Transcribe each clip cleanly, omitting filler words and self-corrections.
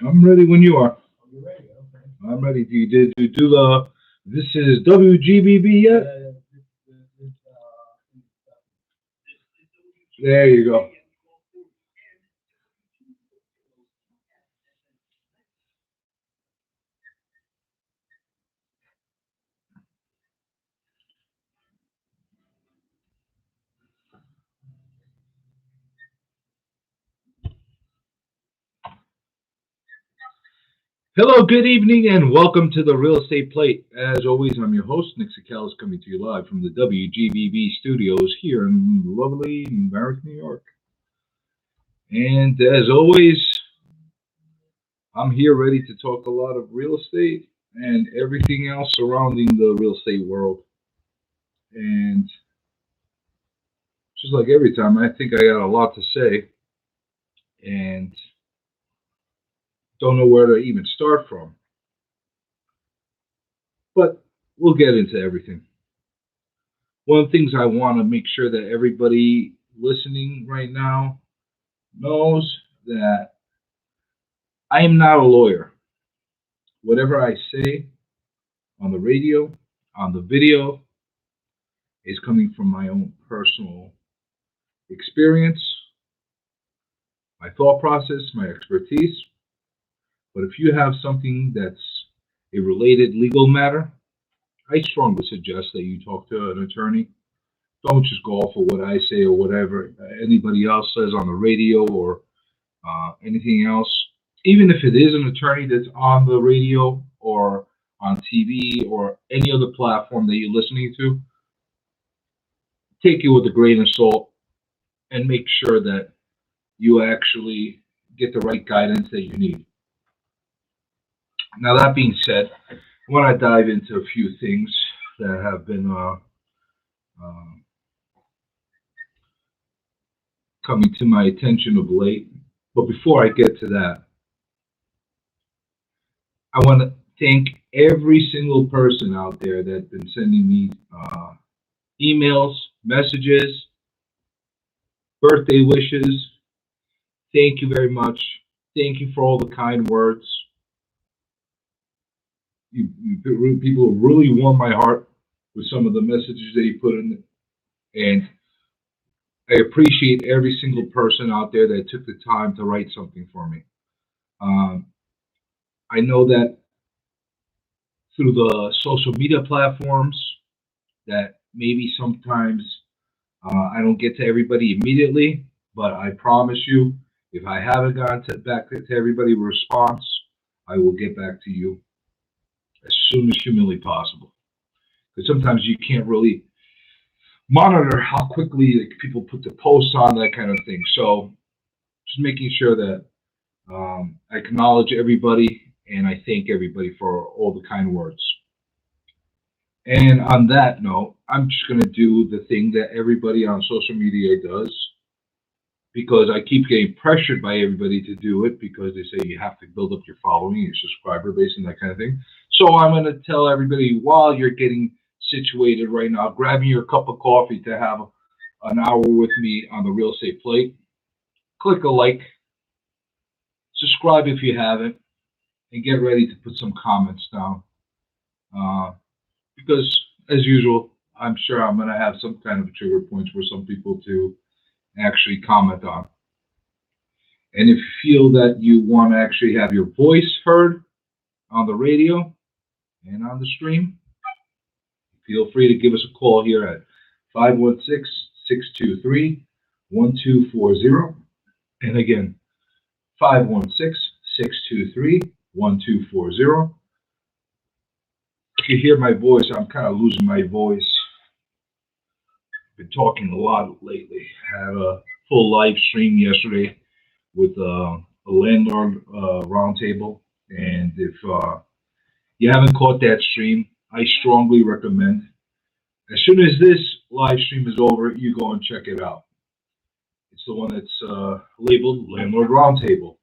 I'm ready when you are. I'm ready. Did you do the? This is WGBB yet? There you go. Hello, good evening, and welcome to the Real Estate Plate. As always, I'm your host, Nick Sakalis, coming to you live from the WGBB studios here in lovely Merrick, New York. And as always, I'm here ready to talk a lot of real estate and everything else surrounding the real estate world. And just like every time, I think I got a lot to say and don't know where to even start from. But we'll get into everything. One of the things I want to make sure that everybody listening right now knows that I am not a lawyer. Whatever I say on the radio, on the video, is coming from my own personal experience, my thought process, my expertise. But if you have something that's a related legal matter, I strongly suggest that you talk to an attorney. Don't just go off of what I say or whatever anybody else says on the radio or anything else. Even if it is an attorney that's on the radio or on TV or any other platform that you're listening to, take it with a grain of salt and make sure that you actually get the right guidance that you need. Now, that being said, I want to dive into a few things that have been coming to my attention of late. But before I get to that, I want to thank every single person out there that's been sending me emails, messages, birthday wishes. Thank you very much. Thank you for all the kind words. People really warmed my heart with some of the messages that you put in, and I appreciate every single person out there that took the time to write something for me. Um, I know that through the social media platforms that maybe sometimes I don't get to everybody immediately, but I promise you, if I haven't gotten back to everybody with response, I will get back to you as soon as humanly possible. Because sometimes you can't really monitor how quickly people put the posts on, that kind of thing. So just making sure that I acknowledge everybody and I thank everybody for all the kind words. And on that note, I'm just going to do the thing that everybody on social media does because I keep getting pressured by everybody to do it because they say you have to build up your following, your subscriber base, and that kind of thing. So I'm going to tell everybody while you're getting situated right now, grabbing your cup of coffee to have an hour with me on the Real Estate Plate, click a like, subscribe if you haven't, and get ready to put some comments down. Because, as usual, I'm sure I'm going to have some kind of trigger points for some people to actually comment on. And if you feel that you want to actually have your voice heard on the radio and on the stream, feel free to give us a call here at 516-623-1240. And again, 516-623-1240. If you hear my voice, I'm kind of losing my voice. Been talking a lot lately. I had a full live stream yesterday with a landlord roundtable. And if you haven't caught that stream, I strongly recommend, as soon as this live stream is over, you go and check it out. It's the one that's labeled Landlord Roundtable.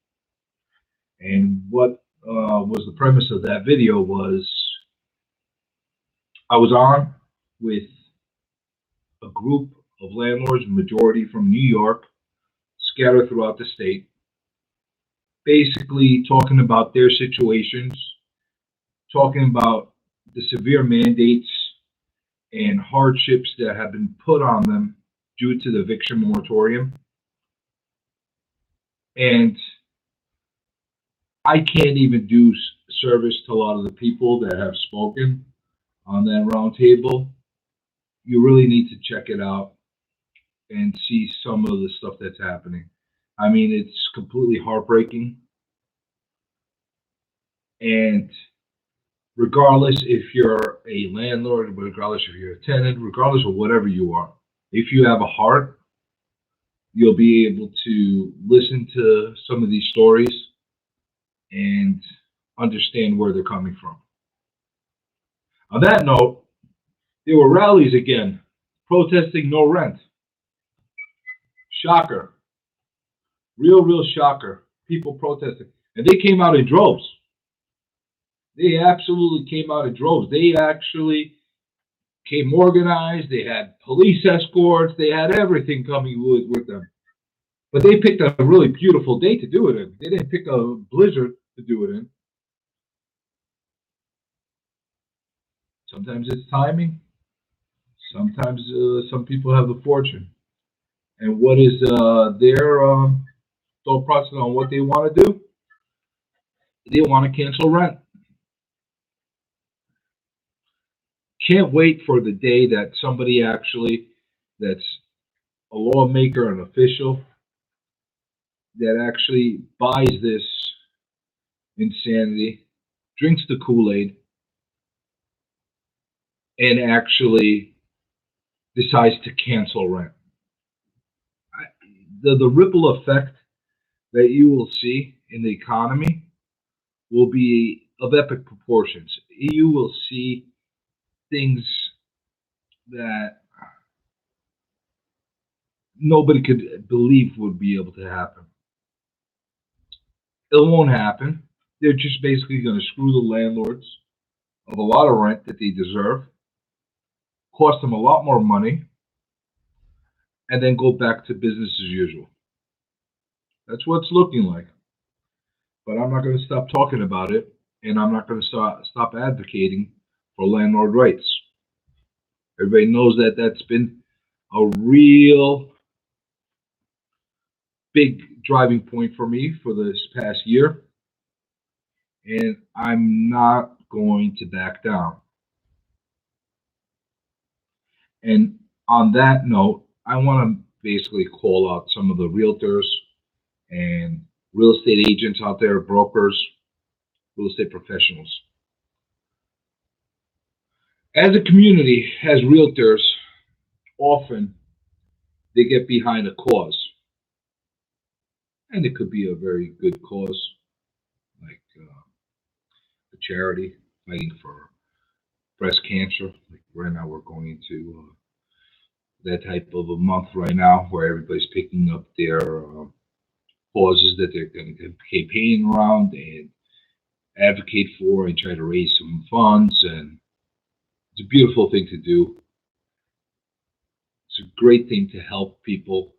And what was the premise of that video was I was on with a group of landlords, majority from New York, scattered throughout the state. basically talking about their situations, talking about the severe mandates and hardships that have been put on them due to the eviction moratorium. And I can't even do service to a lot of the people that have spoken on that roundtable. You really need to check it out and see some of the stuff that's happening. I mean, it's completely heartbreaking. And regardless if you're a landlord, regardless if you're a tenant, regardless of whatever you are, if you have a heart, you'll be able to listen to some of these stories and understand where they're coming from. On that note, there were rallies again, protesting no rent. Shocker. Real shocker. People protesting. And they came out in droves. They absolutely came out in droves. They actually came organized. They had police escorts. They had everything coming with them. But they picked a really beautiful day to do it in. They didn't pick a blizzard to do it in. Sometimes it's timing. Sometimes some people have the fortune. And what is their thought process on what they want to do? They want to cancel rent. Can't wait for the day that somebody actually, that's a lawmaker, an official, that actually buys this insanity, drinks the Kool-Aid, and actually decides to cancel rent. The ripple effect that you will see in the economy will be of epic proportions. You will see things that nobody could believe would be able to happen. It won't happen. They're just basically going to screw the landlords of a lot of rent that they deserve, cost them a lot more money, and then go back to business as usual. That's what it's looking like. But I'm not going to stop talking about it, and I'm not going to stop advocating for landlord rights. Everybody knows that that's been a real big driving point for me for this past year, and I'm not going to back down. And on that note, I want to basically call out some of the realtors and real estate agents out there, brokers, real estate professionals. As a community, as realtors, often they get behind a cause. And it could be a very good cause, like a charity fighting for breast cancer. Like right now, we're going into that type of a month right now where everybody's picking up their causes that they're going to campaign around and advocate for and try to raise some funds. And it's a beautiful thing to do. It's a great thing to help people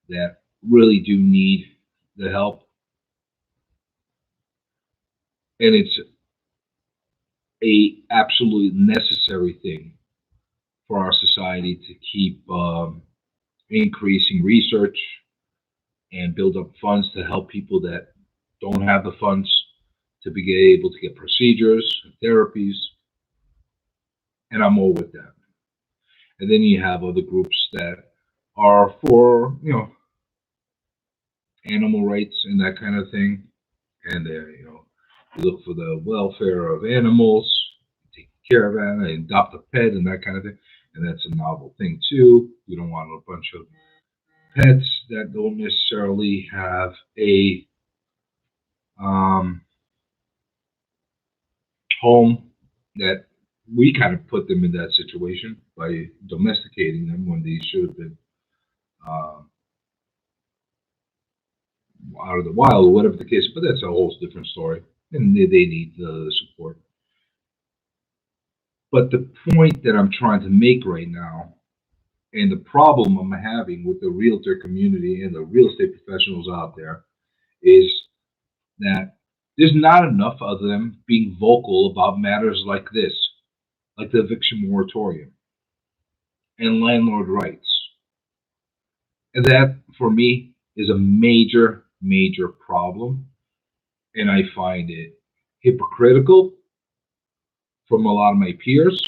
that really do need the help. And it's a absolutely necessary thing for our society to keep increasing research and build up funds to help people that don't have the funds to be able to get procedures and therapies. And I'm all with that. And then you have other groups that are for, animal rights and that kind of thing. And they, you look for the welfare of animals, take care of animals, adopt a pet and that kind of thing. And that's a novel thing too. You don't want a bunch of pets that don't necessarily have a home, that we kind of put them in that situation by domesticating them when they should have been out of the wild or whatever the case. But that's a whole different story, and they need the support. But the point that I'm trying to make right now, and the problem I'm having with the realtor community and the real estate professionals out there, is that there's not enough of them being vocal about matters like this, like the eviction moratorium and landlord rights. And that, for me, is a major, major problem. And I find it hypocritical from a lot of my peers.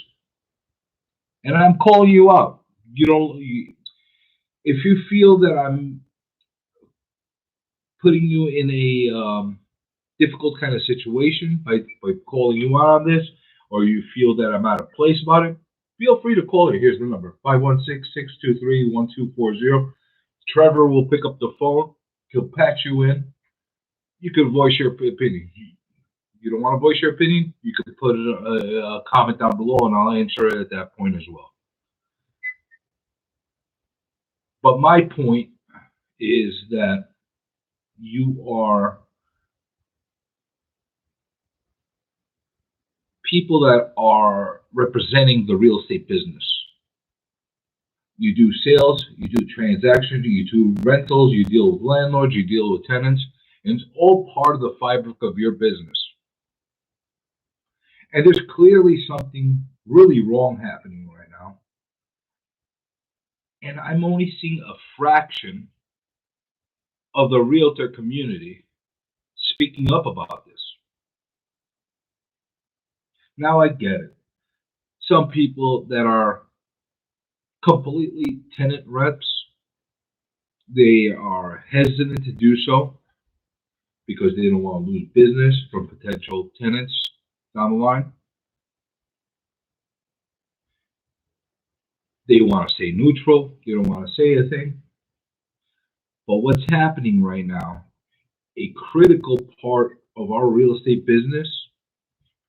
And I'm calling you out. If you feel that I'm putting you in a difficult kind of situation by calling you out on this, or you feel that I'm out of place about it, feel free to call it. Here's the number: 516-623-1240. Trevor will pick up the phone. He'll patch you in. You can voice your opinion. You don't want to voice your opinion, you could put a comment down below, and I'll answer it at that point as well. But my point is that you are people that are representing the real estate business. You do sales, you do transactions, you do rentals, you deal with landlords, you deal with tenants, and it's all part of the fabric of your business. And there's clearly something really wrong happening right now. And I'm only seeing a fraction of the realtor community speaking up about this. Now I get it. Some people that are completely tenant reps, they are hesitant to do so because they don't want to lose business from potential tenants down the line. They want to stay neutral. They don't want to say a thing. But what's happening right now, a critical part of our real estate business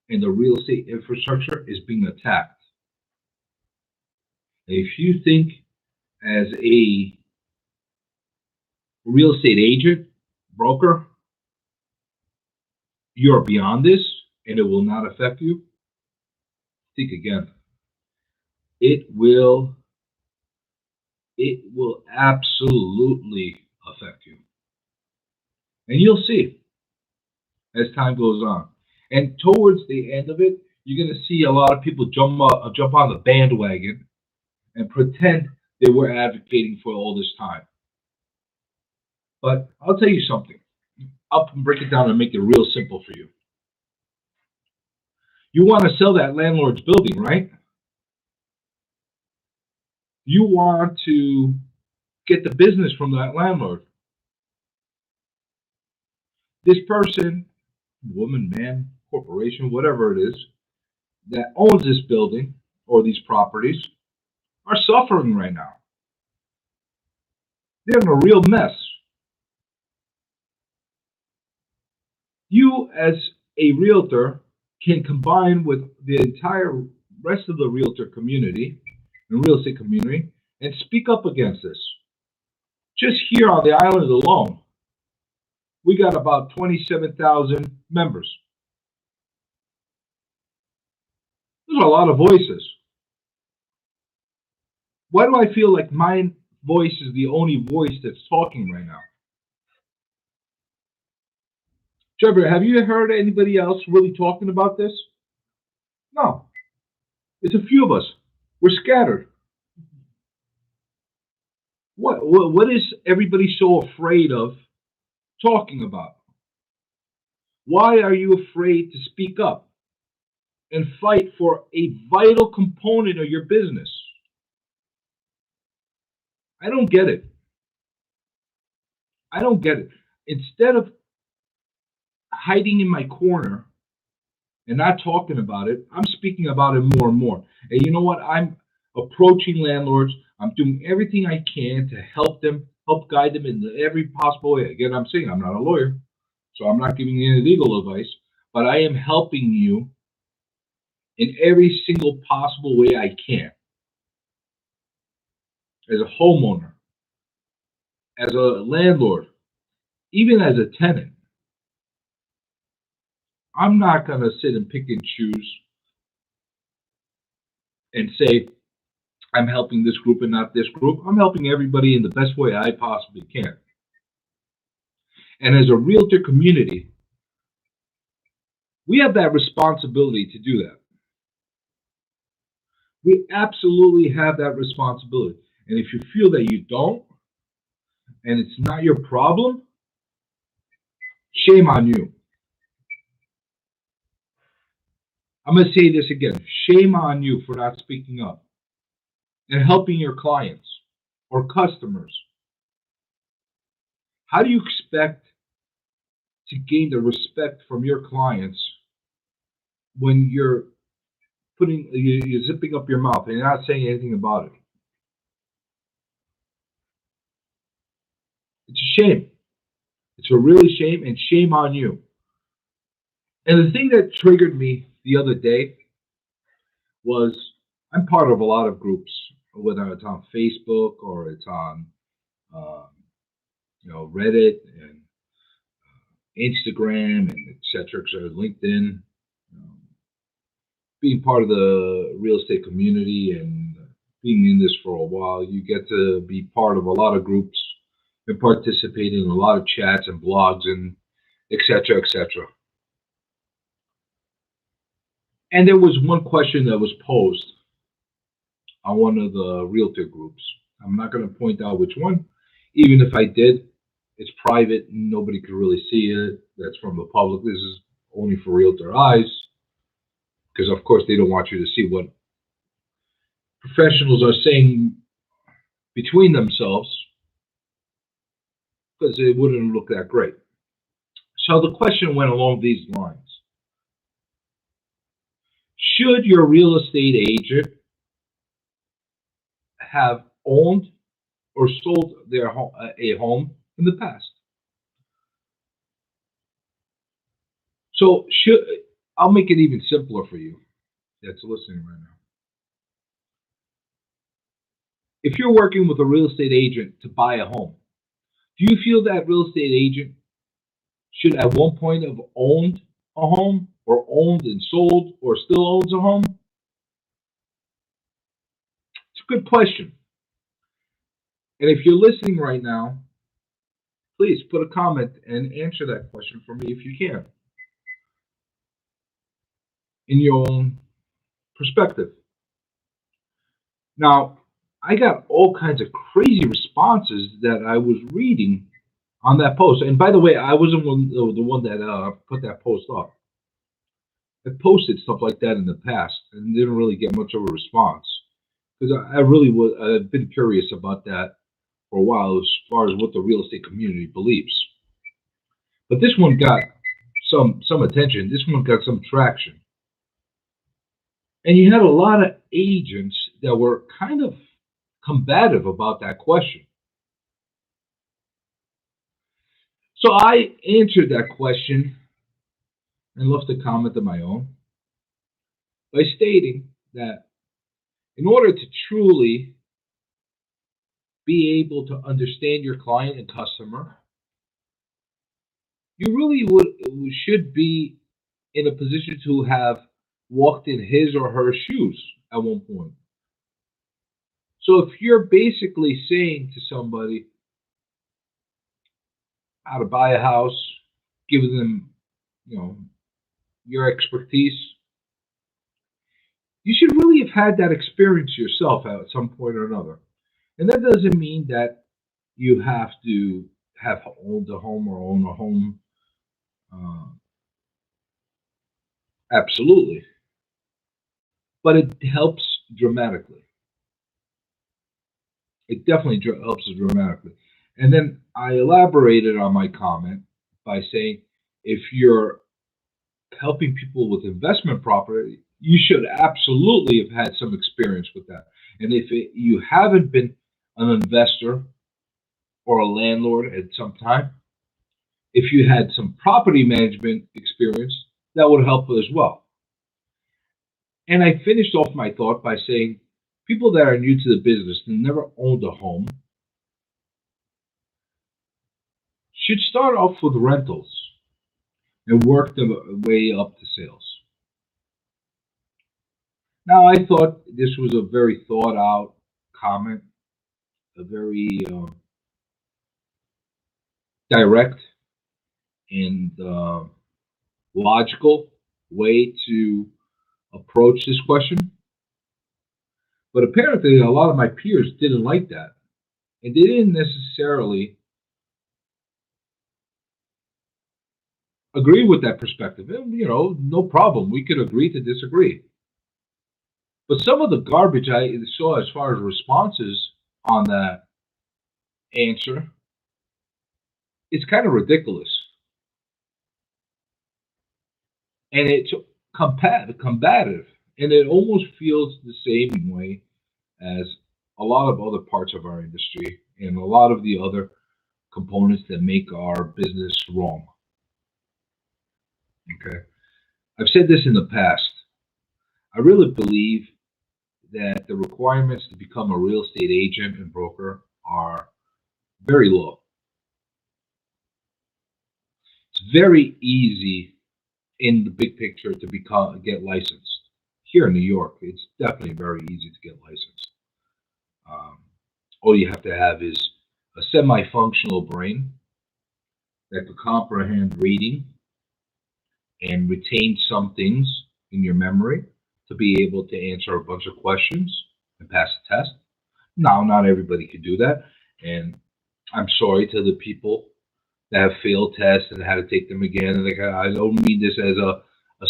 and the real estate infrastructure is being attacked. If you think as a real estate agent, broker, you're beyond this and it will not affect you, think again. It will absolutely affect you. And you'll see as time goes on. And towards the end of it, you're going to see a lot of people jump on the bandwagon and pretend they were advocating for all this time. But I'll tell you something. I'll break it down and make it real simple for you. You want to sell that landlord's building, right? You want to get the business from that landlord. This person, woman, man, corporation, whatever it is, that owns this building or these properties are suffering right now. They're in a real mess. You, as a realtor, can combine with the entire rest of the realtor community and real estate community and speak up against this. Just here on the island alone, we got about 27,000 members. There's a lot of voices. Why do I feel like my voice is the only voice that's talking right now? Trevor, have you heard anybody else really talking about this? No. It's a few of us. We're scattered. What is everybody so afraid of talking about? Why are you afraid to speak up and fight for a vital component of your business? I don't get it. I don't get it. Instead of hiding in my corner and not talking about it, I'm speaking about it more and more. And you know what? I'm approaching landlords. I'm doing everything I can to help them, help guide them in every possible way. Again, I'm saying I'm not a lawyer, so I'm not giving you any legal advice, but I am helping you in every single possible way I can. As a homeowner, as a landlord, even as a tenant. I'm not going to sit and pick and choose and say, I'm helping this group and not this group. I'm helping everybody in the best way I possibly can. And as a realtor community, We have that responsibility to do that. We absolutely have that responsibility. And if you feel that you don't, and it's not your problem, shame on you. I'm going to say this again. Shame on you for not speaking up and helping your clients or customers. How do you expect to gain the respect from your clients when you're zipping up your mouth and you're not saying anything about it? It's a shame. It's a really shame, and shame on you. And the thing that triggered me the other day was I'm part of a lot of groups, whether it's on Facebook or it's on um, Reddit and Instagram and etc. LinkedIn. Um, Being part of the real estate community and being in this for a while, you get to be part of a lot of groups and participate in a lot of chats and blogs and etc. etc. And there was one question that was posed on one of the realtor groups. I'm not going to point out which one. Even if I did, it's private. Nobody could really see it. That's from the public. This is only for realtor eyes because, of course, they don't want you to see what professionals are saying between themselves because it wouldn't look that great. So the question went along these lines. Should your real estate agent have owned or sold their a home in the past? So I'll make it even simpler for you that's listening right now. If you're working with a real estate agent to buy a home, do you feel that real estate agent should at one point have owned a home or owned and sold or still owns a home? It's a good question. And if you're listening right now, please put a comment and answer that question for me if you can, in your own perspective. Now, I got all kinds of crazy responses that I was reading on that post. And by the way, I wasn't the one that put that post up. I posted stuff like that in the past and didn't really get much of a response because I really was. I've been curious about that for a while as far as what the real estate community believes. But this one got some attention. This one got some traction, and you had a lot of agents that were kind of combative about that question. So I answered that question and left a comment of my own by stating that in order to truly be able to understand your client and customer, you really should be in a position to have walked in his or her shoes at one point. So if you're basically saying to somebody how to buy a house, giving them, your expertise, you should really have had that experience yourself at some point or another. And that doesn't mean that you have to have owned a home or own a home. Uh, Absolutely. But it helps dramatically. It definitely helps dramatically. And then I elaborated on my comment by saying if you're helping people with investment property, you should absolutely have had some experience with that. And if you haven't been an investor or a landlord at some time, if you had some property management experience, that would help as well. And I finished off my thought by saying people that are new to the business and never owned a home should start off with rentals and work their way up to sales. Now, I thought this was a very thought out comment, a very direct and logical. way to approach this question. But apparently, a lot of my peers didn't like that. And they didn't necessarily agree with that perspective. And, no problem. We could agree to disagree. But some of the garbage I saw as far as responses on that answer is kind of ridiculous. And it's combative. And it almost feels the same way as a lot of other parts of our industry and a lot of the other components that make our business wrong. Okay. I've said this in the past. I really believe that the requirements to become a real estate agent and broker are very low. It's very easy in the big picture to get licensed. Here in New York, it's definitely very easy to get licensed. Um, all you have to have is a semi-functional brain that could comprehend reading and retain some things in your memory to be able to answer a bunch of questions and pass the test. Now, not everybody can do that, and I'm sorry to the people that have failed tests and had to take them again. And I don't mean this as a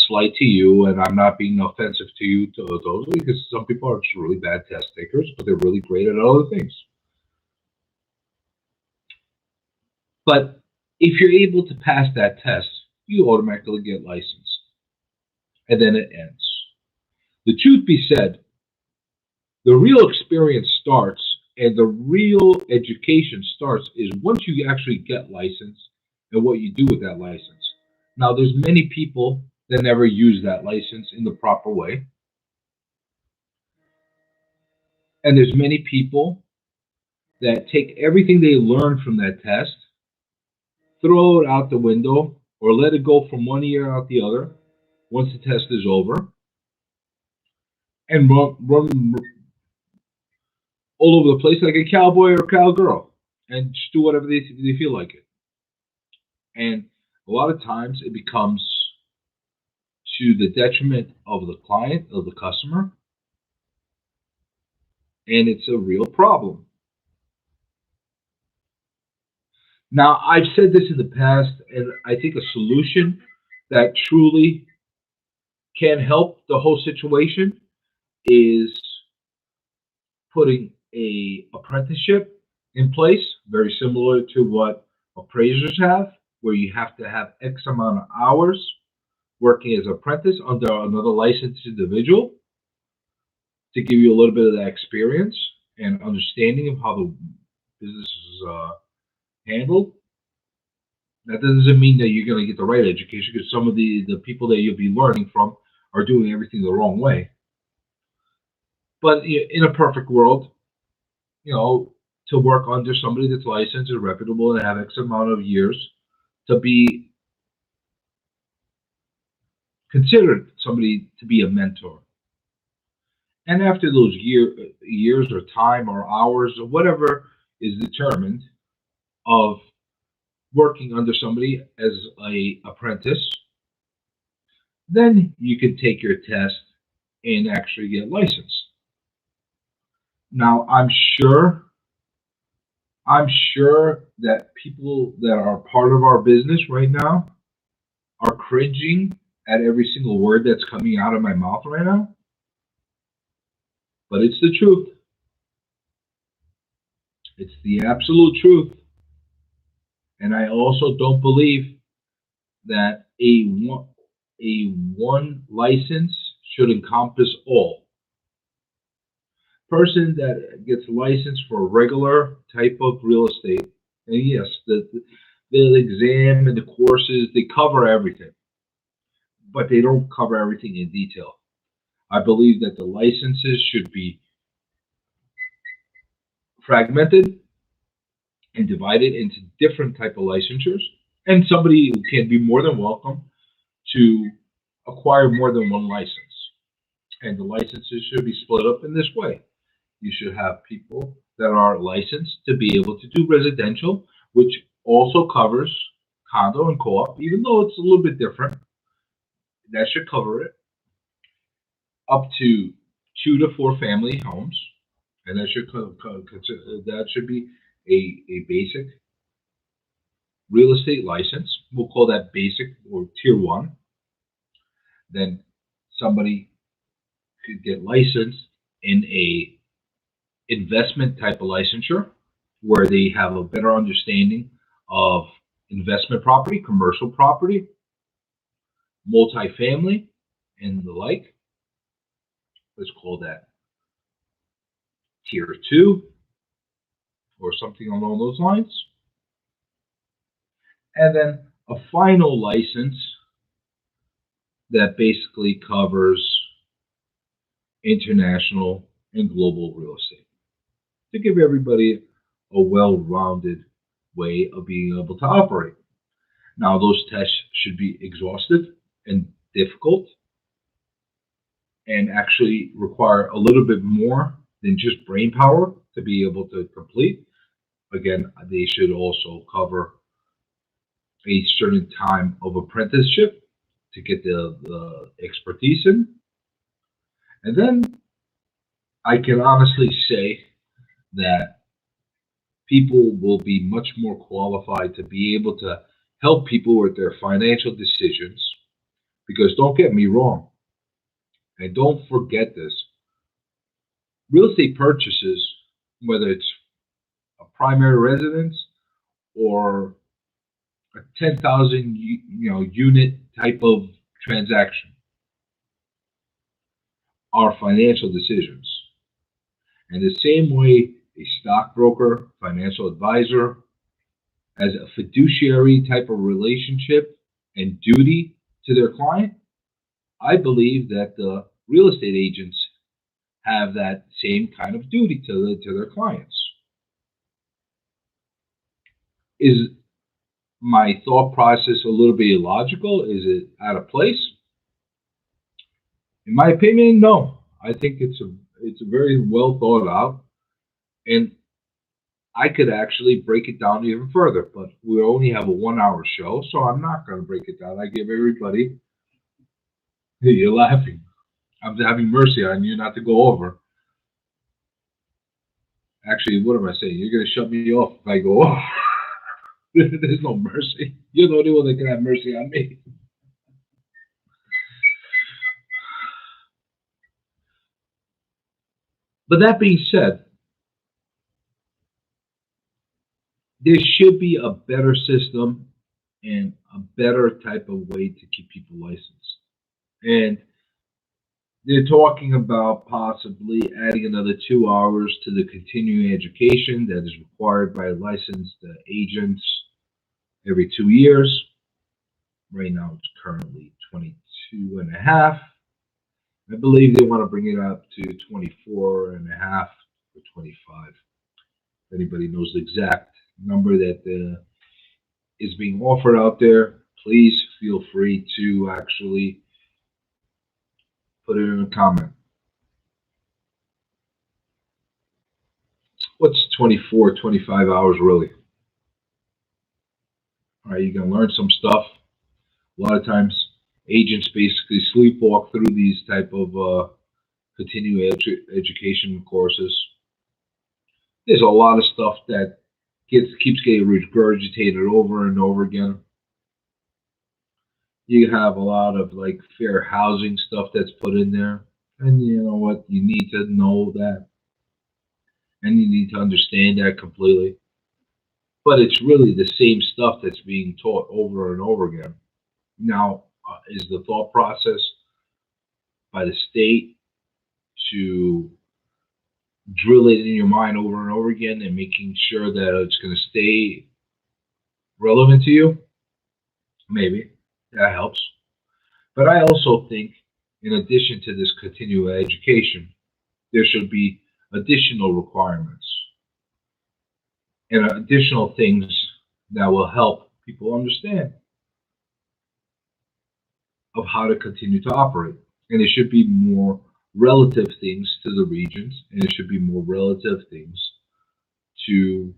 slight to you, and I'm not being offensive to you totally, because some people are just really bad test takers, but they're really great at other things. But if you're able to pass that test, you automatically get licensed, and then it ends. The truth be said, the real experience starts and the real education starts is once you actually get licensed and what you do with that license. Now, there's many people that never use that license in the proper way, and there's many people that take everything they learned from that test, throw it out the window, or let it go from one ear out the other once the test is over, and run all over the place like a cowboy or a cowgirl and just do whatever they feel like it. And a lot of times it becomes to the detriment of the client, of the customer, and it's a real problem. Now, I've said this in the past, and I think a solution that truly can help the whole situation is putting a apprenticeship in place, very similar to what appraisers have, where you have to have X amount of hours working as an apprentice under another licensed individual to give you a little bit of that experience and understanding of how the business is handled. That doesn't mean that you're going to get the right education, because some of the people that you'll be learning from are doing everything the wrong way. But in a perfect world, to work under somebody that's licensed and reputable and have X amount of years to be considered somebody to be a mentor. And after those years or time or hours or whatever is determined of working under somebody as a apprentice, then you can take your test and actually get licensed. Now, I'm sure that people that are part of our business right now are cringing at every single word that's coming out of my mouth right now. But it's the truth. It's the absolute truth. And I also don't believe that a one license should encompass all. Person that gets licensed for a regular type of real estate, and yes, the exam and the courses, they cover everything, but they don't cover everything in detail. I believe that the licenses should be fragmented and divided into different type of licensures, and somebody can be more than welcome to acquire more than one license. And the licenses should be split up in this way. You should have people that are licensed to be able to do residential, which also covers condo and co-op, even though it's a little bit different. that should cover it. Up to 2 to 4 family homes, and that should that should be a basic real estate license. We'll call that basic or tier one. Then somebody could get licensed in a investment type of licensure where they have a better understanding of investment property, commercial property, multifamily, and the like. Let's call that tier two or something along those lines. And then a final license that basically covers international and global real estate to give everybody a well-rounded way of being able to operate. Now, those tests should be exhaustive and difficult and actually require a little bit more than just brain power to be able to complete. Again, they should also cover a certain time of apprenticeship to get the expertise in. And then I can honestly say that people will be much more qualified to be able to help people with their financial decisions. Because don't get me wrong, and don't forget this, real estate purchases, whether it's a primary residence or a 10,000 unit type of transaction, are financial decisions. And the same way a stockbroker, financial advisor, has a fiduciary type of relationship and duty to their client, I believe that the real estate agents have that same kind of duty to their clients. Is my thought process a little bit illogical? Is it out of place? In my opinion, no. I think it's a very well thought out, and I could actually break it down even further, but we only have a 1 hour show, so I'm not going to break it down. I give everybody. You're laughing. I'm having mercy on you not to go over. Actually, what am I saying? You're going to shut me off if I go over. There's no mercy. You're the only one that can have mercy on me. But that being said, there should be a better system and a better type of way to keep people licensed. And they're talking about possibly adding another 2 hours to the continuing education that is required by licensed agents every 2 years. Right now, it's currently 22 and a half. I believe they want to bring it up to 24 and a half or 25. If anybody knows the exact number that is being offered out there, please feel free to actually put it in a comment. What's 24, 25 hours really? All right, you can learn some stuff. A lot of times, agents basically sleepwalk through these type of continuing education courses. There's a lot of stuff that keeps getting regurgitated over and over again. You have a lot of like fair housing stuff that's put in there, and you know what? You need to know that, and you need to understand that completely. But it's really the same stuff that's being taught over and over again. Now, is the thought process by the state to drill it in your mind over and over again and making sure that it's going to stay relevant to you? Maybe that helps. But I also think, in addition to this continuing education, there should be additional requirements and additional things that will help people understand of how to continue to operate. And it should be more relative things to the regions, and it should be more relative things to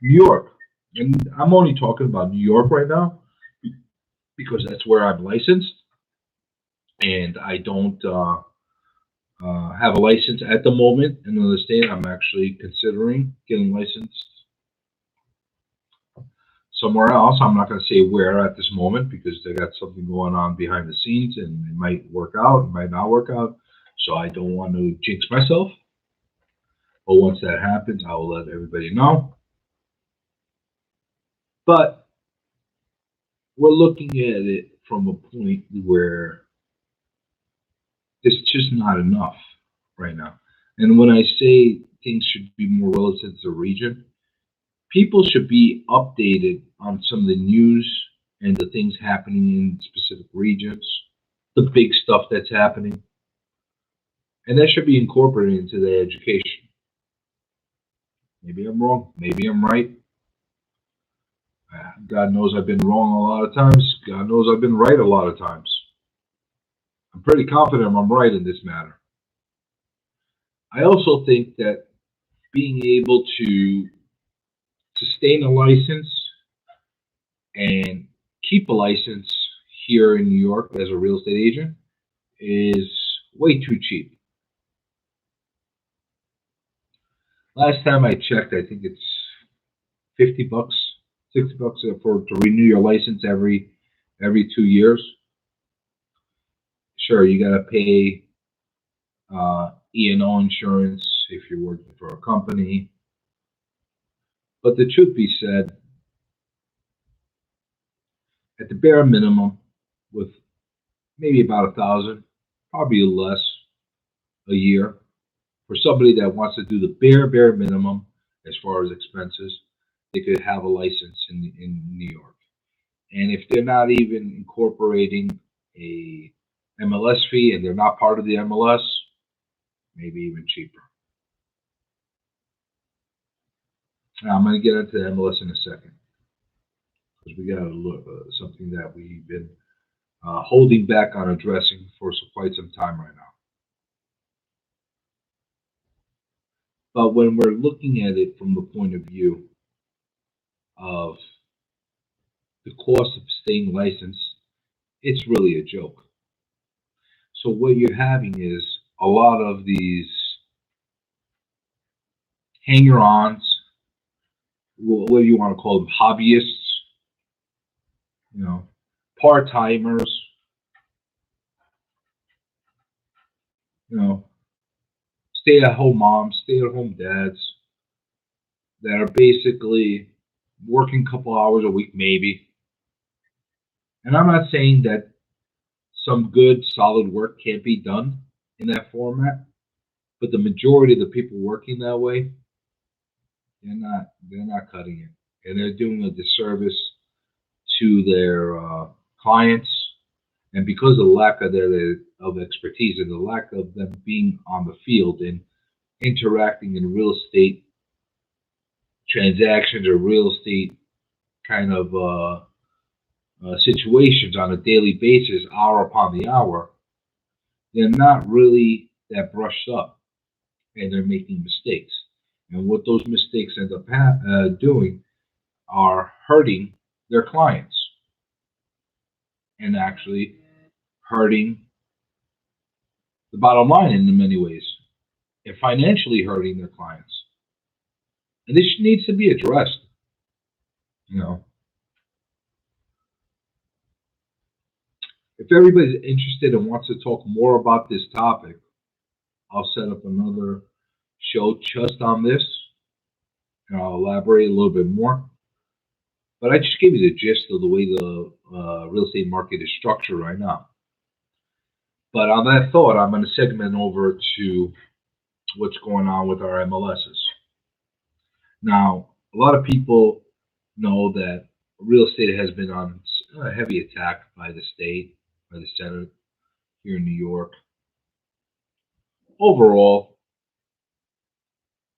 New York. And I'm only talking about New York right now because that's where I'm licensed, and I don't have a license at the moment in another state. I'm actually considering getting licensed somewhere else. I'm not going to say where at this moment because they got something going on behind the scenes, and it might work out, it might not work out. So I don't want to jinx myself. But once that happens, I will let everybody know. But we're looking at it from a point where it's just not enough right now. And when I say things should be more relative to the region, people should be updated on some of the news and the things happening in specific regions, the big stuff that's happening. And that should be incorporated into their education. Maybe I'm wrong. Maybe I'm right. God knows I've been wrong a lot of times. God knows I've been right a lot of times. I'm pretty confident I'm right in this matter. I also think that being able to sustain a license and keep a license here in New York as a real estate agent is way too cheap. Last time I checked, I think it's $50, $60 for to renew your license every 2 years. Sure, you got to pay E&O insurance if you're working for a company. But the truth be said, at the bare minimum, with maybe about 1,000, probably less a year, for somebody that wants to do the bare minimum as far as expenses, they could have a license in New York. And if they're not even incorporating a MLS fee and they're not part of the MLS, maybe even cheaper. Now, I'm going to get into the MLS in a second because we got to look something that we've been holding back on addressing for quite some time right now. But when we're looking at it from the point of view of the cost of staying licensed, it's really a joke. So what you're having is a lot of these hanger-ons, what do you want to call them, hobbyists, part-timers, stay-at-home moms, stay-at-home dads that are basically working a couple hours a week, maybe. And I'm not saying that some good, solid work can't be done in that format, but the majority of the people working that way, they're not cutting it, and they're doing a disservice to their clients. And because of the lack of expertise and the lack of them being on the field and interacting in real estate transactions or real estate kind of situations on a daily basis, hour upon the hour, they're not really that brushed up, and they're making mistakes. And what those mistakes end up doing are hurting their clients and actually hurting the bottom line in many ways and financially hurting their clients. And this needs to be addressed. If everybody's interested and wants to talk more about this topic, I'll set up another show just on this, and I'll elaborate a little bit more. But I just gave you the gist of the way the real estate market is structured right now. But on that thought, I'm going to segment over to what's going on with our MLSs. Now, a lot of people know that real estate has been on a heavy attack by the state, by the Senate here in New York. Overall,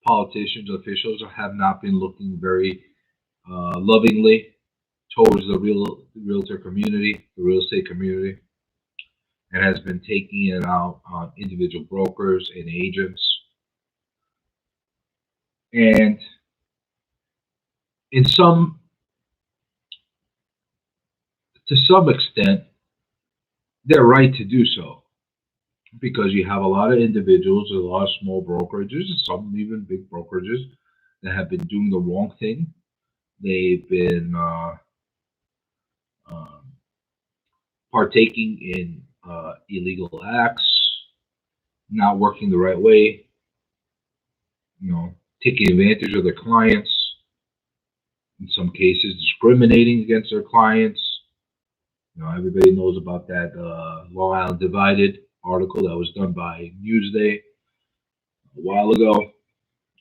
politicians, officials have not been looking very lovingly towards the realtor community, the real estate community, and has been taking it out on individual brokers and agents. And in some to some extent, they're right to do so because you have a lot of individuals, a lot of small brokerages, and some even big brokerages that have been doing the wrong thing. They've been um, partaking in illegal acts, not working the right way, taking advantage of their clients, in some cases discriminating against their clients. Everybody knows about that Long Island Divided article that was done by Newsday a while ago,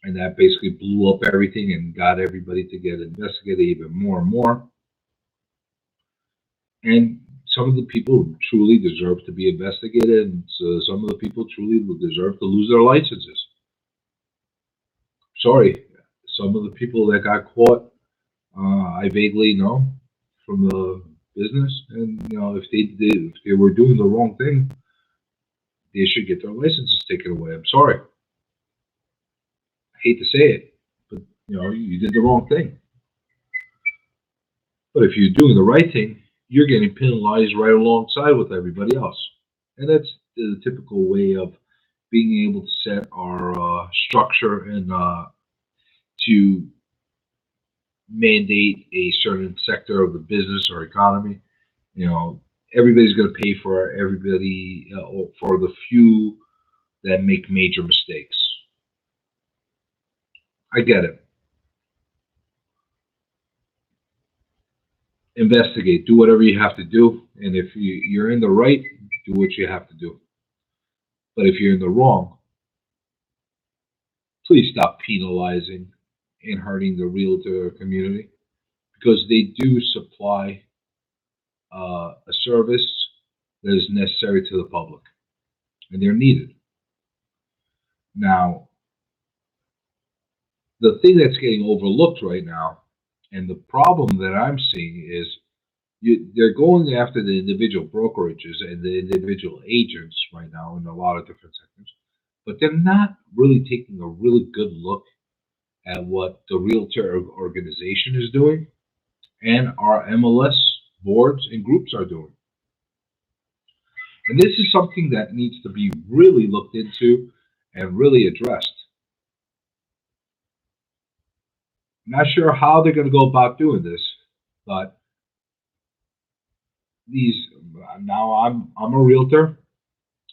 and that basically blew up everything and got everybody to get investigated even more and more. And some of the people truly deserve to be investigated, and so some of the people truly deserve to lose their licenses. Sorry, some of the people that got caught, I vaguely know from the business, and if they were doing the wrong thing, they should get their licenses taken away. I'm sorry, I hate to say it, but you did the wrong thing. But if you're doing the right thing, you're getting penalized right alongside with everybody else, and that's the typical way of being able to set our structure and to mandate a certain sector of the business or economy. Everybody's going to pay for everybody, or for the few that make major mistakes. I get it. Investigate, do whatever you have to do, and if you're in the right, do what you have to do. But if you're in the wrong, please stop penalizing and hurting the realtor community, because they do supply a service that is necessary to the public, and they're needed. Now, the thing that's getting overlooked right now, and the problem that I'm seeing is they're going after the individual brokerages and the individual agents right now in a lot of different sectors, but they're not really taking a really good look at what the realtor organization is doing and our MLS boards and groups are doing. And this is something that needs to be really looked into and really addressed. I'm not sure how they're going to go about doing this, but I'm a realtor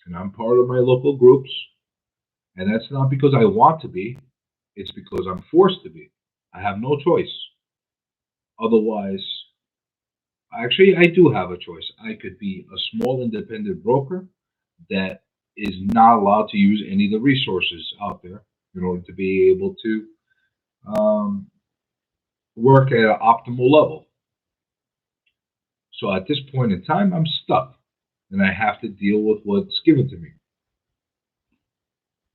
and I'm part of my local groups, and that's not because I want to be, it's because I'm forced to be. I have no choice. Otherwise, actually, I do have a choice. I could be a small independent broker that is not allowed to use any of the resources out there in order to be able to work at an optimal level. So at this point in time, I'm stuck, and I have to deal with what's given to me.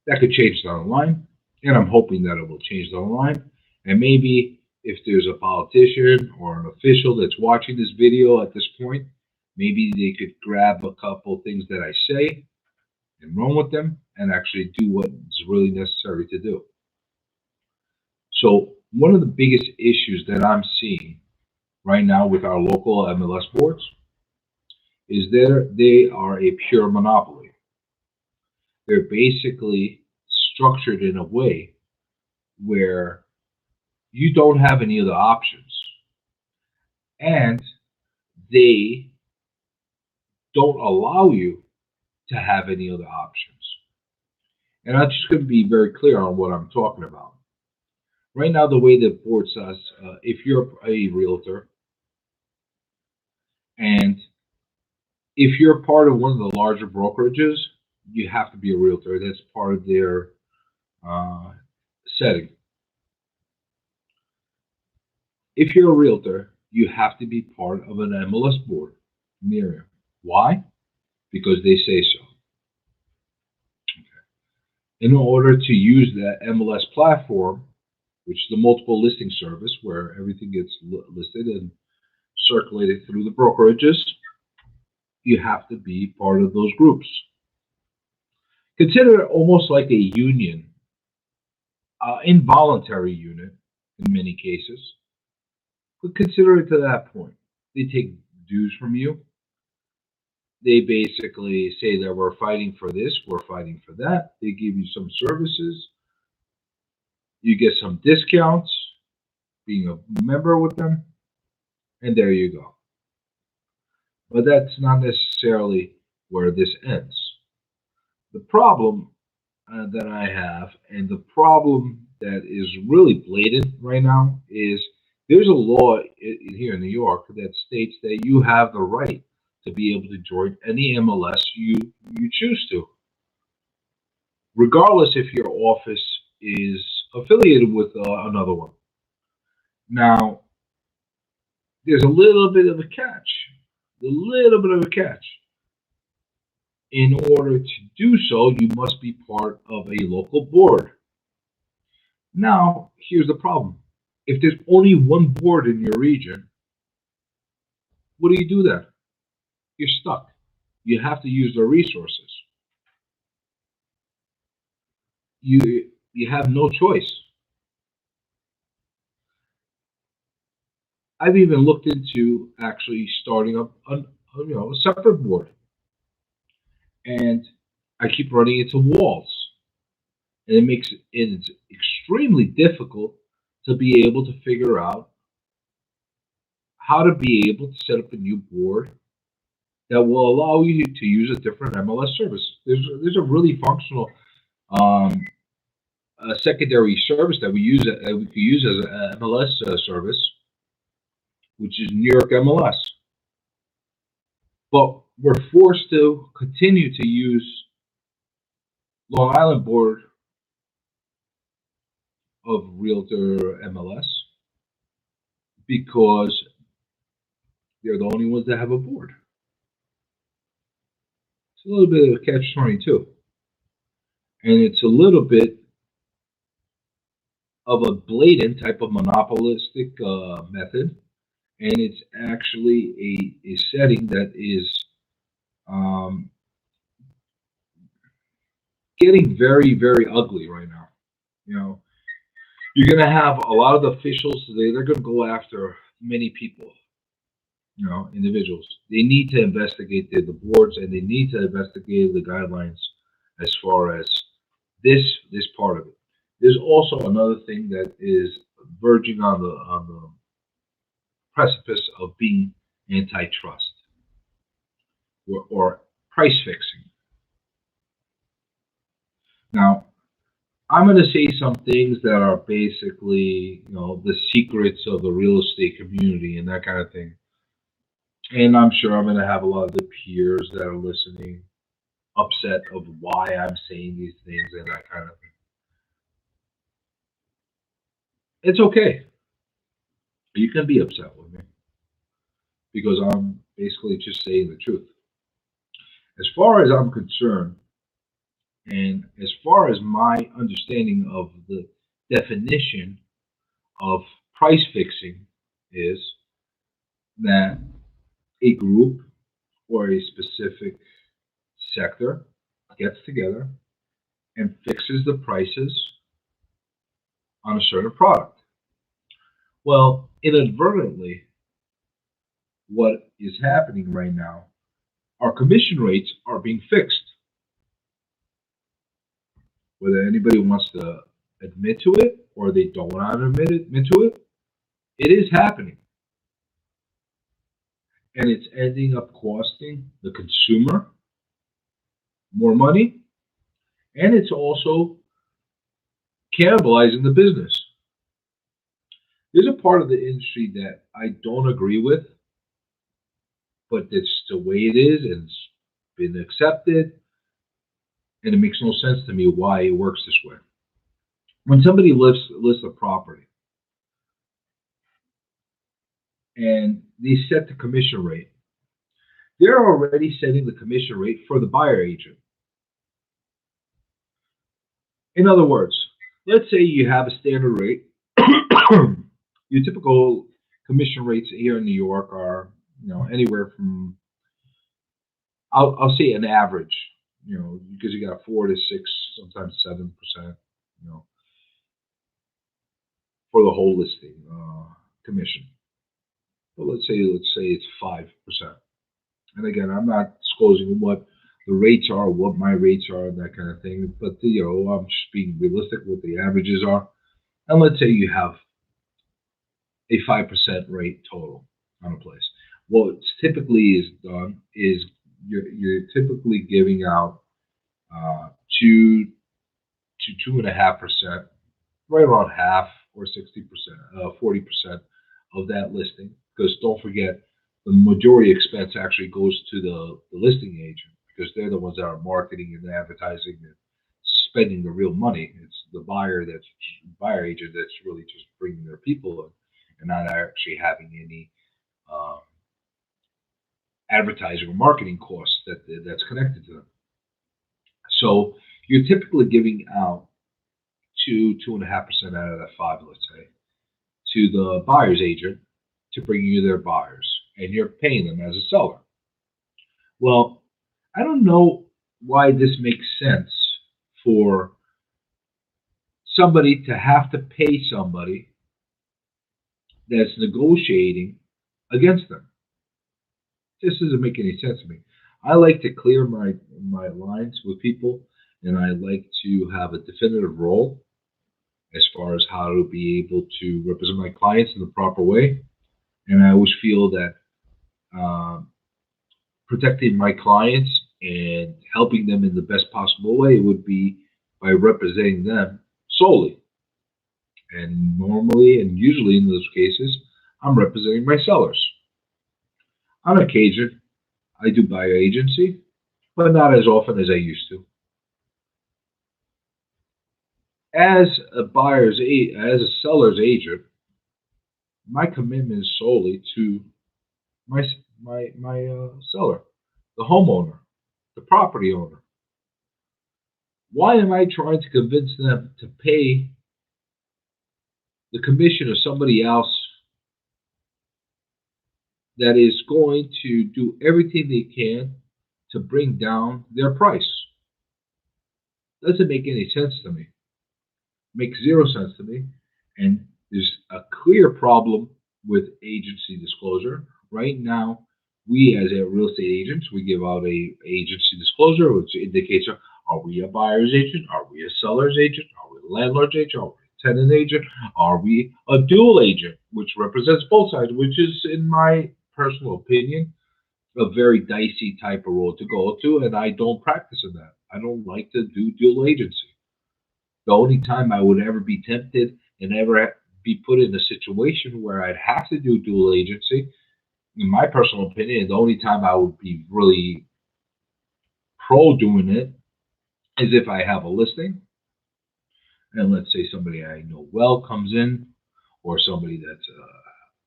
That could change down the line, and I'm hoping that it will change down the line. And maybe if there's a politician or an official that's watching this video at this point, maybe they could grab a couple things that I say and run with them and actually do what is really necessary to do. So one of the biggest issues that I'm seeing right now with our local MLS boards is they are a pure monopoly. They're basically structured in a way where you don't have any other options, and they don't allow you to have any other options. And I'm just going to be very clear on what I'm talking about. Right now, the way the board says, if you're a realtor and if you're part of one of the larger brokerages, you have to be a realtor. That's part of their setting. If you're a realtor, you have to be part of an MLS board in the area. Why? Because they say so. Okay. In order to use that MLS platform, which is the multiple listing service where everything gets listed and circulated through the brokerages, you have to be part of those groups. Consider it almost like a union, involuntary unit in many cases, but consider it to that point. They take dues from you. They basically say that we're fighting for this, we're fighting for that. They give you some services, you get some discounts being a member with them, and there you go. But that's not necessarily where this ends. The problem that I have, and the problem that is really blatant right now, is there's a law here in New York that states that you have the right to be able to join any MLS you choose to, regardless if your office is affiliated with another one. Now, there's a little bit of a catch, a little bit of a catch. In order to do so, you must be part of a local board. Now, here's the problem. If there's only one board in your region, what do you do then? You're stuck. You have to use their resources. You have no choice. I've even looked into actually starting up a separate board, and I keep running into walls, and it's extremely difficult to be able to figure out how to be able to set up a new board that will allow you to use a different MLS service. There's a really functional um, secondary service that we could use as an MLS service, which is New York MLS. But we're forced to continue to use Long Island Board of Realtor MLS because they're the only ones that have a board. It's a little bit of a catch-22, and it's a little bit of a blatant type of monopolistic method, and it's actually a setting that is um, getting very, very ugly right now. You know, you're going to have a lot of the officials today. They're going to go after many people, individuals. They need to investigate the boards, and they need to investigate the guidelines as far as this part of it. There's also another thing that is verging on the precipice of being antitrust or price fixing. Now, I'm going to say some things that are basically, the secrets of the real estate community and that kind of thing. And I'm sure I'm going to have a lot of the peers that are listening upset of why I'm saying these things and that kind of thing. It's okay. You can be upset with me because I'm basically just saying the truth. As far as I'm concerned, and as far as my understanding of the definition of price fixing is that a group or a specific sector gets together and fixes the prices on a certain product. Well, inadvertently, what is happening right now, our commission rates are being fixed. Whether anybody wants to admit to it or they don't want to admit to it, it is happening. And it's ending up costing the consumer more money, and it's also cannibalizing the business. There's a part of the industry that I don't agree with, but it's the way it is, and it's been accepted, and it makes no sense to me why it works this way. When somebody lists a property and they set the commission rate, they're already setting the commission rate for the buyer agent. In other words, let's say you have a standard rate. Your typical commission rates here in New York are, anywhere from, I'll say an average, because you got 4 to 6, sometimes 7%, for the whole listing commission. But let's say it's 5%. And again, I'm not disclosing what the rates are, what my rates are, and that kind of thing. But I'm just being realistic what the averages are. And let's say you have a 5% rate total on a place. What typically is done is you're typically giving out 2 to 2.5%, right around half or 60%, 40% of that listing. Because don't forget, the majority expense actually goes to the listing agent because they're the ones that are marketing and advertising and spending the real money. It's the buyer agent that's really just bringing their people in and not actually having any um, advertising or marketing costs that's connected to them. So you're typically giving out 2.5% out of that five, let's say, to the buyer's agent to bring you their buyers, and you're paying them as a seller. Well, I don't know why this makes sense for somebody to have to pay somebody that's negotiating against them. This doesn't make any sense to me. I like to clear my lines with people, and I like to have a definitive role as far as how to be able to represent my clients in the proper way. And I always feel that um, protecting my clients and helping them in the best possible way would be by representing them solely. And normally and usually in those cases, I'm representing my sellers. On occasion, I do buyer agency, but not as often as I used to. As a seller's agent, my commitment is solely to my my seller, the homeowner, the property owner. Why am I trying to convince them to pay the commission of somebody else that is going to do everything they can to bring down their price? Doesn't make any sense to me. Makes zero sense to me. And there's a clear problem with agency disclosure. Right now, we as a real estate agents, we give out a agency disclosure, which indicates are we a buyer's agent? Are we a seller's agent? Are we a landlord's agent? Are we a tenant agent? Are we a dual agent, which represents both sides, which is, in my personal opinion, a very dicey type of role to go to, and I don't practice in that. I don't like to do dual agency. The only time I would ever be tempted and ever be put in a situation where I'd have to do dual agency, in my personal opinion, the only time I would be really pro doing it is if I have a listing and let's say somebody I know well comes in, or somebody that's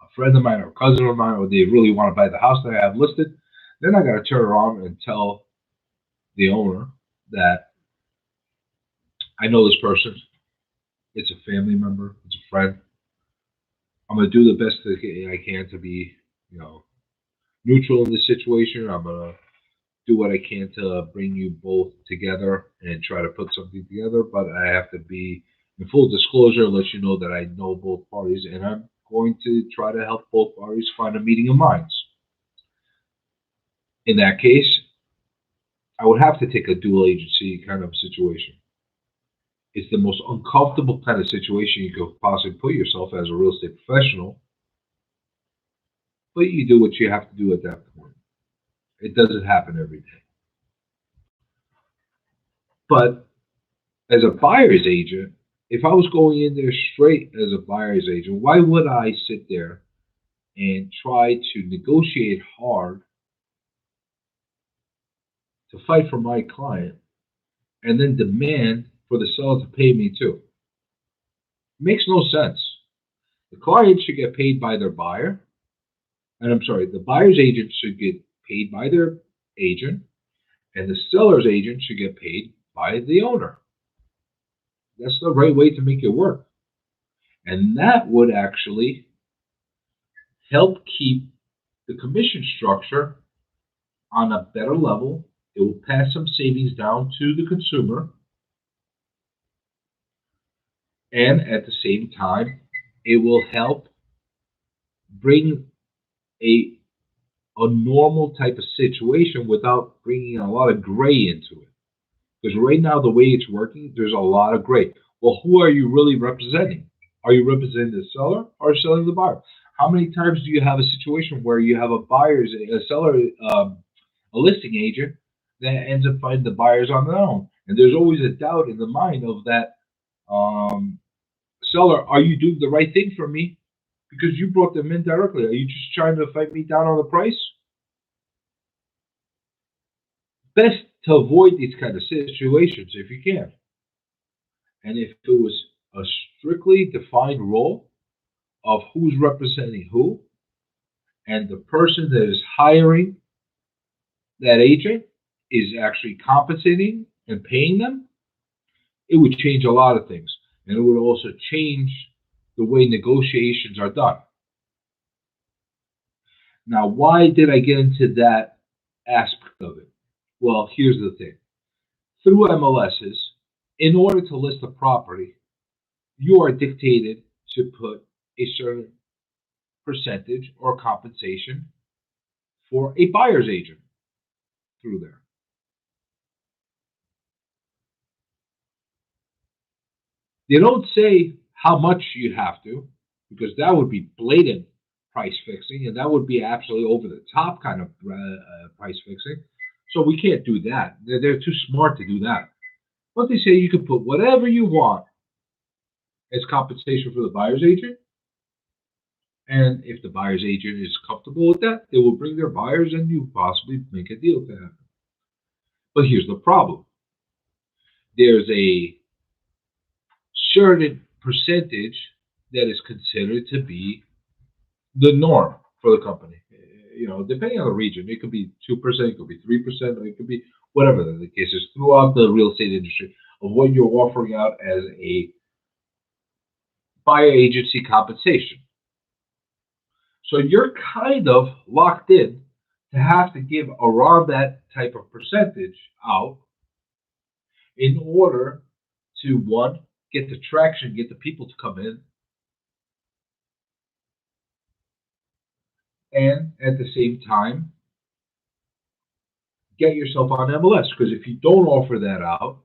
a friend of mine or a cousin of mine, or they really want to buy the house that I have listed. Then I got to turn around and tell the owner that I know this person. It's a family member. It's a friend. I'm going to do the best that I can to be, you know, neutral in this situation. I'm going to do what I can to bring you both together and try to put something together. But I have to be in full disclosure, let you know that I know both parties, and I'm going to try to help both parties find a meeting of minds. In that case, I would have to take a dual agency kind of situation. It's the most uncomfortable kind of situation you could possibly put yourself as a real estate professional, but you do what you have to do at that point. It doesn't happen every day. But as a buyer's agent, if I was going in there straight as a buyer's agent, why would I sit there and try to negotiate hard to fight for my client and then demand for the seller to pay me too? It makes no sense. The client should get paid by their buyer, and I'm sorry, the buyer's agent should get paid by their agent, and the seller's agent should get paid by the owner. That's the right way to make it work. And that would actually help keep the commission structure on a better level. It will pass some savings down to the consumer. And at the same time, it will help bring a normal type of situation without bringing a lot of gray into it. Because right now, the way it's working, there's a lot of gray. Well, who are you really representing? Are you representing the seller or selling the buyer? How many times do you have a situation where you have a seller, a listing agent that ends up finding the buyers on their own? And there's always a doubt in the mind of that seller. Are you doing the right thing for me? Because you brought them in directly. Are you just trying to fight me down on the price? Best to avoid these kind of situations if you can. And if it was a strictly defined role of who's representing who, and the person that is hiring that agent is actually compensating and paying them, it would change a lot of things. And it would also change the way negotiations are done. Now, why did I get into that aspect of it? Well, here's the thing. Through MLSs, in order to list a property, you are dictated to put a certain percentage or compensation for a buyer's agent through there. They don't say how much you have to, because that would be blatant price fixing, and that would be absolutely over the top kind of price fixing. So we can't do that. They're too smart to do that. But they say you can put whatever you want as compensation for the buyer's agent. And if the buyer's agent is comfortable with that, they will bring their buyers and you possibly make a deal to happen. But here's the problem. There's a certain percentage that is considered to be the norm for the company. You know, depending on the region, it could be 2%, it could be 3%, or it could be whatever the case is throughout the real estate industry of what you're offering out as a buyer agency compensation. So you're kind of locked in to have to give around that type of percentage out in order to, one, get the traction, get the people to come in, and at the same time, get yourself on MLS. Because if you don't offer that out,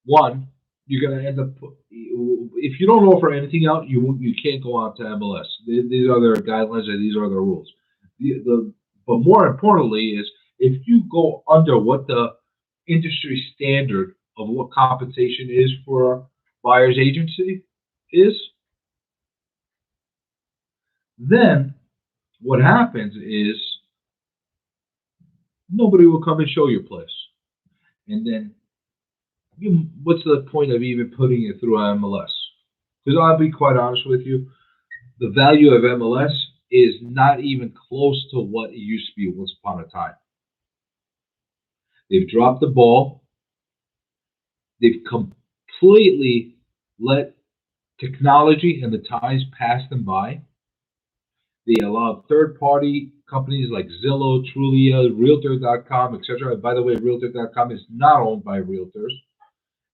one, you're going to end up, if you don't offer anything out, you can't go on to MLS. These are their guidelines and these are their rules. But more importantly is, if you go under what the industry standard of what compensation is for a buyer's agency is, then what happens is nobody will come and show your place. And then what's the point of even putting it through MLS? Because I'll be quite honest with you, the value of MLS is not even close to what it used to be once upon a time. They've dropped the ball. They've completely let technology and the times pass them by. They allow third-party companies like Zillow, Trulia, realtor.com, etc. By the way, realtor.com is not owned by realtors.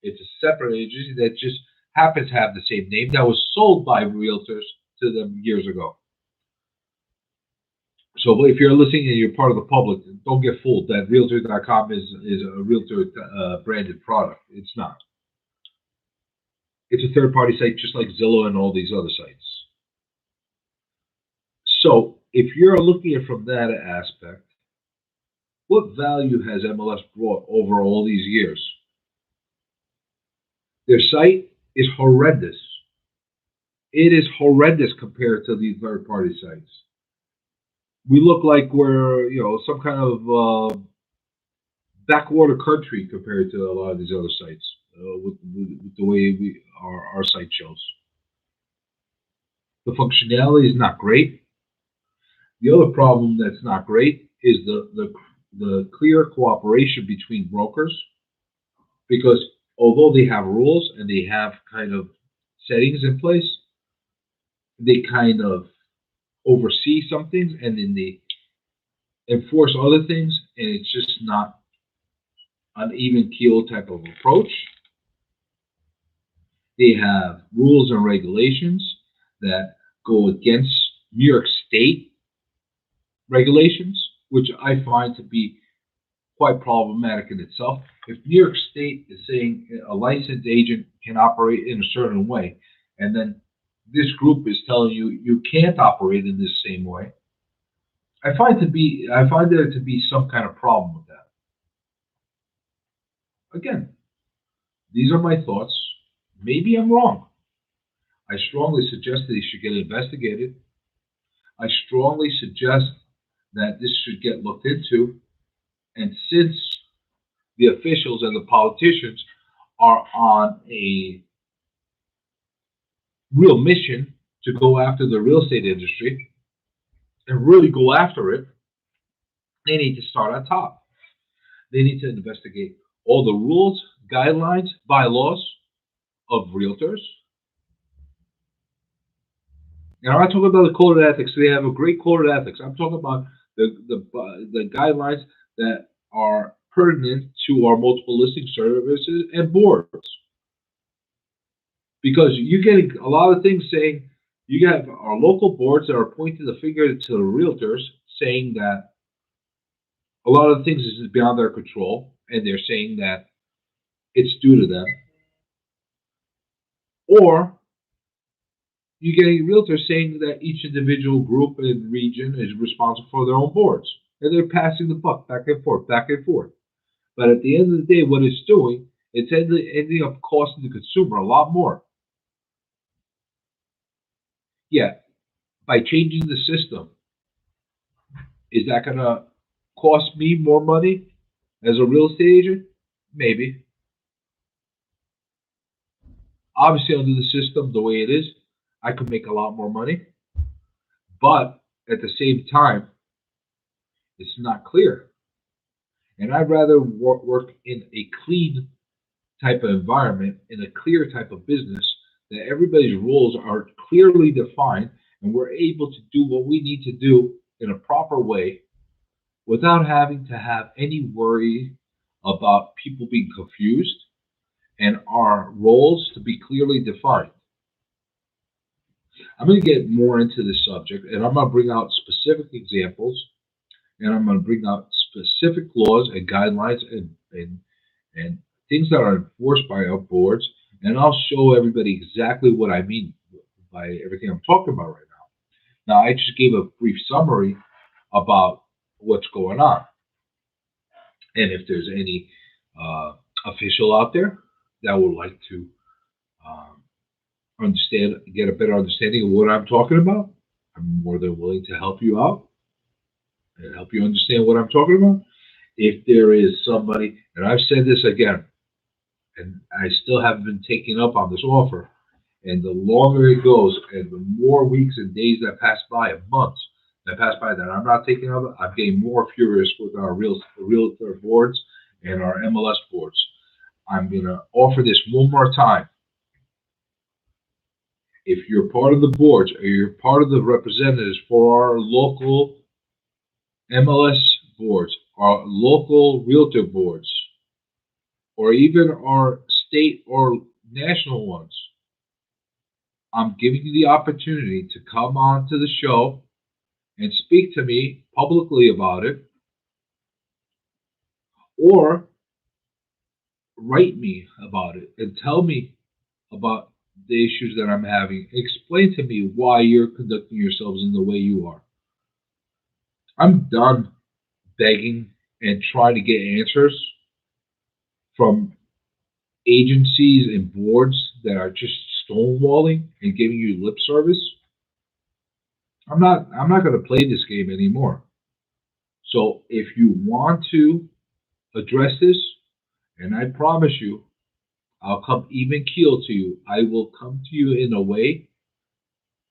It's a separate agency that just happens to have the same name that was sold by realtors to them years ago. So if you're listening and you're part of the public, don't get fooled that realtor.com is a realtor branded product. It's not. It's a third-party site just like Zillow and all these other sites. So if you're looking at it from that aspect, what value has MLS brought over all these years? Their site is horrendous. It is horrendous compared to these third-party sites. We look like we're, some kind of backwater country compared to a lot of these other sites with the way our site shows. The functionality is not great. The other problem that's not great is the clear cooperation between brokers, because although they have rules and they have kind of settings in place, they kind of oversee some things and then they enforce other things, and it's just not an even keel type of approach. They have rules and regulations that go against New York State regulations, which I find to be quite problematic in itself. If New York State is saying a licensed agent can operate in a certain way, and then this group is telling you you can't operate in this same way, I find there to be some kind of problem with that. Again, these are my thoughts. Maybe I'm wrong. I strongly suggest that they should get investigated. I strongly suggest that this should get looked into. And since the officials and the politicians are on a real mission to go after the real estate industry and really go after it, they need to start on top. They need to investigate all the rules, guidelines, bylaws of realtors. And I'm not talking about the code of ethics. They have a great code of ethics. I'm talking about the guidelines that are pertinent to our multiple listing services and boards. Because you get a lot of things saying, you have our local boards that are pointing the finger to the realtors, saying that a lot of things is beyond their control, and they're saying that it's due to them. Or you get realtors saying that each individual group and region is responsible for their own boards, and they're passing the buck back and forth, back and forth. But at the end of the day, what it's doing, it's ending up costing the consumer a lot more. Yeah, by changing the system, is that going to cost me more money as a real estate agent? Maybe. Obviously, under the system, the way it is, I could make a lot more money. But at the same time, it's not clear. And I'd rather work in a clean type of environment, in a clear type of business, that everybody's roles are clearly defined and we're able to do what we need to do in a proper way without having to have any worry about people being confused and our roles to be clearly defined. I'm going to get more into this subject, and I'm going to bring out specific examples, and I'm going to bring out specific laws and guidelines and things that are enforced by our boards, and I'll show everybody exactly what I mean by everything I'm talking about right now. Now, I just gave a brief summary about what's going on, and if there's any official out there that would like to get a better understanding of what I'm talking about, I'm more than willing to help you out and help you understand what I'm talking about. If there is somebody, and I've said this again, and I still haven't been taken up on this offer, and the longer it goes, and the more weeks and days that pass by, and months that pass by that I'm not taking up, I'm getting more furious with our realtor boards and our MLS boards. I'm going to offer this one more time. If you're part of the boards or you're part of the representatives for our local MLS boards, our local realtor boards, or even our state or national ones, I'm giving you the opportunity to come on to the show and speak to me publicly about it, or write me about it and tell me about the issues that I'm having. Explain to me why you're conducting yourselves in the way you are. I'm done begging and trying to get answers from agencies and boards that are just stonewalling and giving you lip service. I'm not going to play this game anymore. So if you want to address this, and I promise you, I'll come even keel to you. I will come to you in a way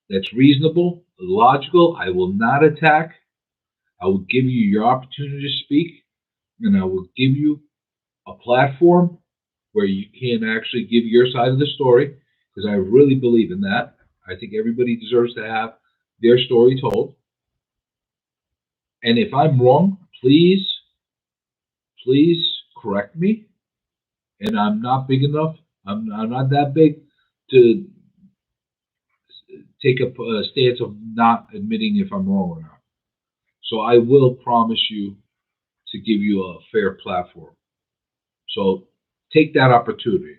that's reasonable, logical. I will not attack. I will give you your opportunity to speak, and I will give you a platform where you can actually give your side of the story, because I really believe in that. I think everybody deserves to have their story told. And if I'm wrong, please correct me. And I'm not big enough. I'm not that big to take a stance of not admitting if I'm wrong or not. So I will promise you to give you a fair platform. So take that opportunity,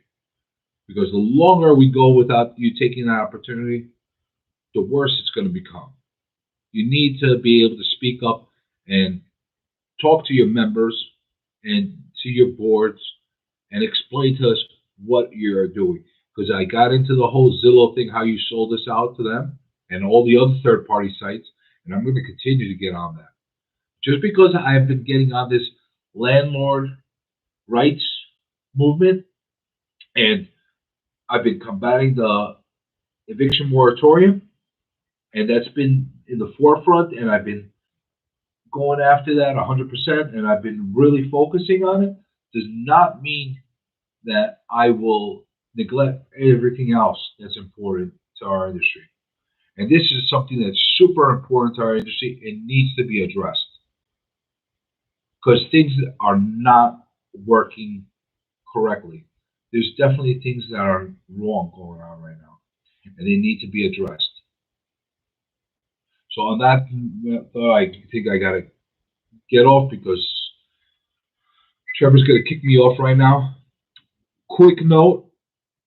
because the longer we go without you taking that opportunity, the worse it's going to become. You need to be able to speak up and talk to your members and to your boards and explain to us what you're doing. Because I got into the whole Zillow thing, how you sold this out to them and all the other third party sites, and I'm going to continue to get on that. Just because I have been getting on this landlord rights movement, and I've been combating the eviction moratorium, and that's been in the forefront, and I've been going after that 100%, and I've been really focusing on it, does not mean that I will neglect everything else that's important to our industry. And this is something that's super important to our industry and needs to be addressed, because things are not working correctly. There's definitely things that are wrong going on right now, and they need to be addressed. So on that thought, I think I gotta get off because Trevor's gonna kick me off right now. Quick note: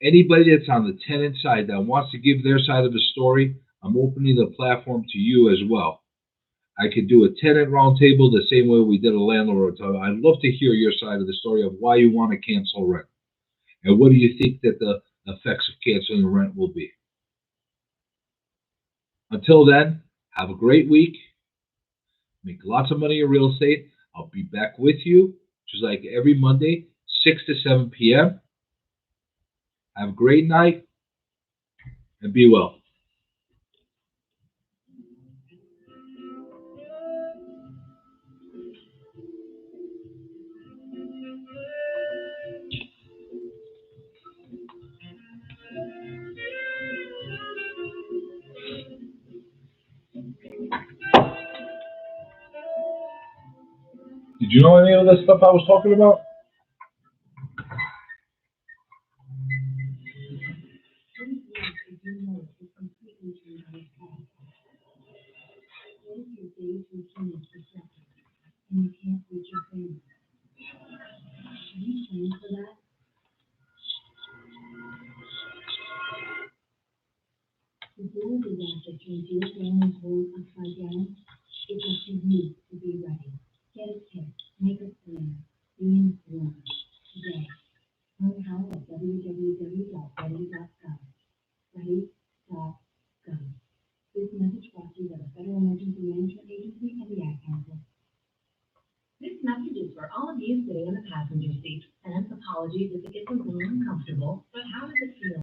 anybody that's on the tenant side that wants to give their side of the story, I'm opening the platform to you as well. I could do a tenant roundtable the same way we did a landlord roundtable. I'd love to hear your side of the story of why you want to cancel rent, and what do you think that the effects of canceling rent will be. Until then, have a great week. Make lots of money in real estate. I'll be back with you, just like every Monday, 6 to 7 p.m. Have a great night and be well. Did you know any of the stuff I was talking about?